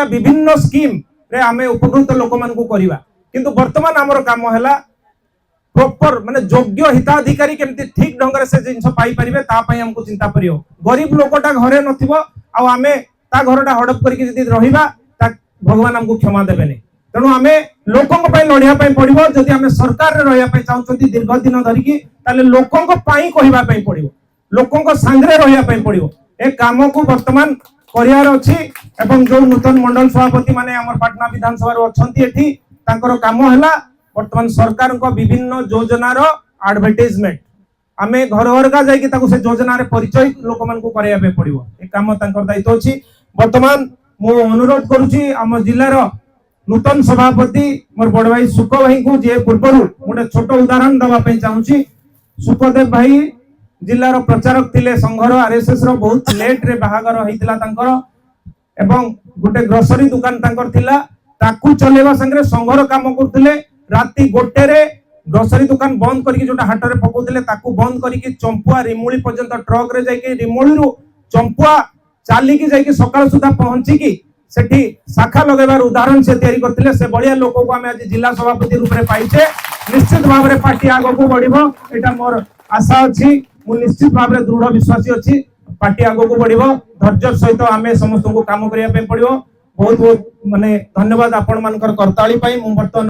भलिया विभिन्न स्कीम रे आमे उपकृत लोक मान को करिवा किंतु वर्तमान हमर काम हैला प्रॉपर माने योग्य हिताधिकारी केमती ठीक ढंग से जिनस पाई परिबे ता पई हमको चिंता करियो गरीब लोकटा घरे नथिबो आ आमे ता घरटा हड़प करके जदी रहिबा ता भगवान हमको क्षमा देबेनी तेणु आमे लोकंक पई लढिया पई पड़िबो जदी आमे सरकार रे रहिया पई चाहउछंती दीर्घ दिन धरिकी ताले लोकंक पई कहिबा पई पड़िबो लोकंक संगरे रहिया पई पड़िबो ए काम को वर्तमान करियार अछि एवं जो नूतन मंडल सभापति माने हमर पटना विधानसभा रो अछंती एठी तांकर काम हैला वर्तमान सरकार को विभिन्न योजनार एडवर्टाइजमेंट आमे घर घर का जाई कि ताको से योजना रे परिचय लोक मान को करिया पे पड़िबो ए काम तांकर दायित्व अछि वर्तमान मो अनुरोध करूची हम जिल्ला रो नूतन सभापति मोर बड़ भाई सुख भाई को जे पूर्व गोटे छोट उदाहरण दवा पे चाहूची सुखदेव भाई जिल्ला रो प्रचारक थिले संघर आरएसएस रो बहुत लेट रे बाहागर होइतिला तांकर एवं गोटे ग्रोसरी दुकान तांकर थिला ताकू चलेवा संगे संघर काम करथिले राती गोटे रे ग्रोसरी दुकान बंद करके जोटा हाट रे पकोथिले ताकू बंद करके चंपुआ रिमुली पर्यंत ट्रक रे जाई के रिमुली रो चंपुआ चाली की जाई के सकाळ सुधा पहुंची की सेठी शाखा लगेबार उदाहरण से तैयारी करथिले से बढ़िया लोक को हम आज जिला सभापति रूप में पाइछे निश्चित भाव रे पार्टी आगो को बढ़िबो एटा मोर आशा अछि मु निश्चित भाव रे दृढ़ विश्वासी अछि पार्टी आगो को बढ़िबो धैर्य सहित आमे समस्त को काम करिया पे पड़िबो बहुत बहुत माने धन्यवाद आपण मानकर करताली पई मु वर्तमान